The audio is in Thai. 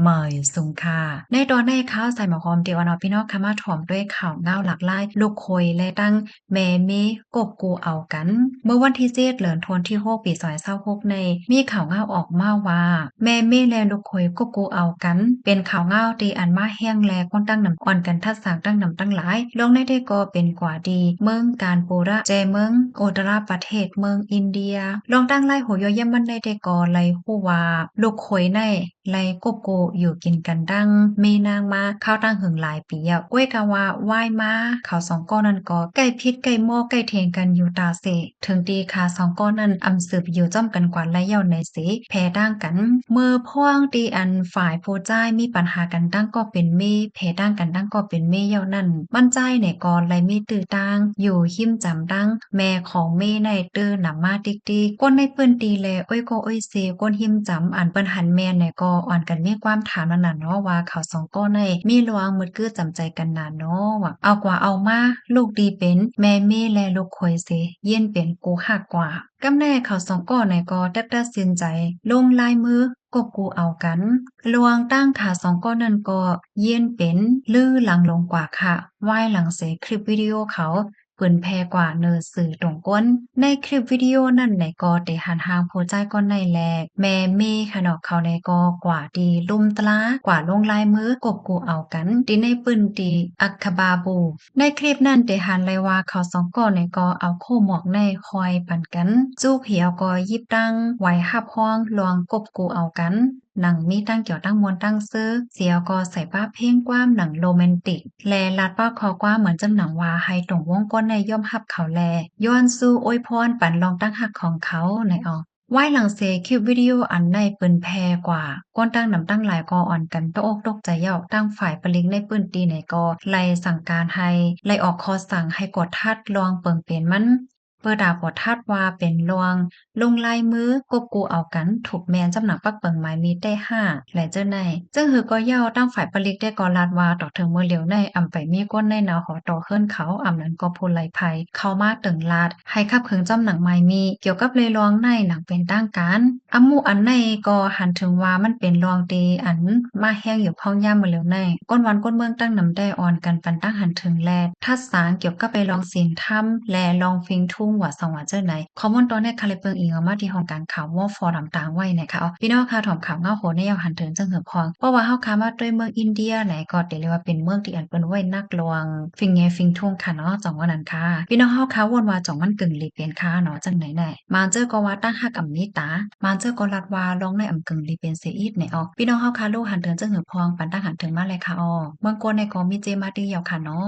เหมยสุงค่ะในตอนในข้าวใส่หมอหอมเดียวเนาะพี่น้องค่ะมาถ่อมด้วยข่าวเงาหลากหลายลูกโคยและตั้งแม่เมกบกูเอากันเมื่อวันที่7เดือนธันวาคมที่6ปี2026ในมีข่าวเงาออกมาว่าแม่เมและลูกโคยกบกูเอากันเป็นข่าวเงาตีอันมาแห้งแลก้นตั้งนำอ่อนกันทัดสางตั้งนำตั้งหลายลงในได้ก็เป็นกว่าดีเมืองการปูระแจเมืองโอตราประเทศเมืองอินเดียลองตั้งไล่หัวยอเยี่ยมมันได้ก็ไล่ฮู้ว่าลูกโคยในไล่กบกูอยู่กินกันดังเมนางมาข้าวตั้งหึงหลายปีอ่ะก้วยกะว่าว่ายมาเขาสองก้อนนั้นก็ใกล้พิษใกล้หม้อใกล้เทียงกันอยู่ตาเสถึงตีขาสองก้อนนั้นอำสืบอยู่จ้อมกันกว่าและเย่าในเสแพ้ด่างกันเมื่อพ่วงตีอันฝ่ายผู้จ้ายมีปัญหากันดังก็เป็นเมแพ้ด่างกันดังก็เป็นเมเย่านั่นมั่นใจในกอนไรมีตื้อตางอยู่หิมจำดังแม่ของเมในตื้อนำมาติ๊กตีก้นในเปิ้นตีแลอ้อยก็อ้อยเซก้นหิมจำอันเปิ้นหันแม่ในก็อ่อนกันมีความถามนั่นน่ะเนาะว่าเขาสองก็ในมีลวงมืดกื้อจำใจกันน่ะเนาะว่าเอากว่าเอามาลูกดีเป็นแม่เมและลูกคอยเสเย็นเป็นกูหักกว่ากำแน่เขาสองก็ในก็ตัดสินใจลงลายมือกบกูเอากันลวงตั้งขาสองก้อนนั้นก็เย็นเป็นลื้อหลังลงกว่าค่ะว่ายหลังเสคลิปวิดีโอเขาเปิ่นแพกว่าเนอสื่อตรงก้นในคลิปวิดีโอนั่นไหนก็ได้หันหางโพใจก้อนในแลแม่เมค่ะเนาะเขาในก็กว่าดีลุ่มตลากว่าลงลายมือกบกูเอากันดีในปืนดีอักคบาบูในคลิปนั่นได้หันเลยว่าเขาสองก้อนในก็เอาโคหมวกในคอยปั่นกันจู้เหี่ยวก็ยิบตั้งไว้หับห้องลวงกบกูเอากันหนังมีตั้งเกี่ยวตั้งมวลตั้งซื้อเสียวก็ใส่ป้าเพ่งกว้ามหนังโรแมนติกแลลัดป้าคอกว้าเหมือนจังหนังว่าให้ตรงวงก้นในย่อมหับเขาแลย้อนสู้อวยพรปั่นลองตั้งหักของเขาในออกไหว้หลังเซคลิปวิดีโออันในปืนแพรกว่าก้นตั้งนำตั้งหลายกออ่อนกันตกอกตกใจเย่าตั้งฝ่ายปลิงในปืนตีในกอไล่สั่งการให้ไล่ออกคอสั่งให้กดทัดลองเปิงเป็นมันเปิดดาบทาดว่าเป็นลวงลงลายมือกบกูเอากันถูกแมนจำหนักปักเปิงไม้มีได้5และเจ้าในจึงหือก็เย่าตั้งฝ่ายปลิกได้กอลาดว่าต่อถึงเมื่อเหลียวในอำไปมีก้นในหนาวหอต่อเฮิรนเขาอำนั้นก็พูนไหลภัยเข้ามาตึงลาดให้ขับเคิงจำหนังไม้มีเกี่ยวกับเลยลวงในหนังเป็นตั้งการอำหมู่อันในก็หันถึงว่ามันเป็นลวงตีอันมาแห้งอยู่พ้องย่ามเมื่อเหลียวในก้นวันก้นเมืองตั้งนำได้อ่อนกันปันตั้งหันถึงแลทัดสางเกี่ยวกับไปลองศีลถ้ำแลลองฟิงทุ่งว่าสว่าเจ้าไหนคอมมอนตอนในคาลิเปิงอิงเอามาที่ห้องการข่าววอฟอร์ต่างๆไว้นะคะเอาพี่น้องค่ะถอมข่าวเงาโหในยาวหันถึงจังเหือพองเพราะว่าเฮาคามาด้วยเมืองอินเดียไหนก็เรียกว่าเป็นเมืองที่อันเปิ้นไว้นักลวงฟิงแงฟิงทุ่งค่ะเนาะจังว่านั้นค่ะพี่น้องเฮาคาวนว่าจ่องมันกึ่งหลีเป็นค่ะเนาะจังไหนแน่มาเจอก็ว่าตั้งฮักอำนิตามาเจอก็ลัดว่าลองในอำกึ่งหลีเป็นเสียอีกไหนออกพี่น้องเฮาคาโลหันถึงจังเหือพองปันตั้งหันถึงมาเลยค่ะอ้อเมืองกวนในก็มีเจมาดียาวค่ะเนาะ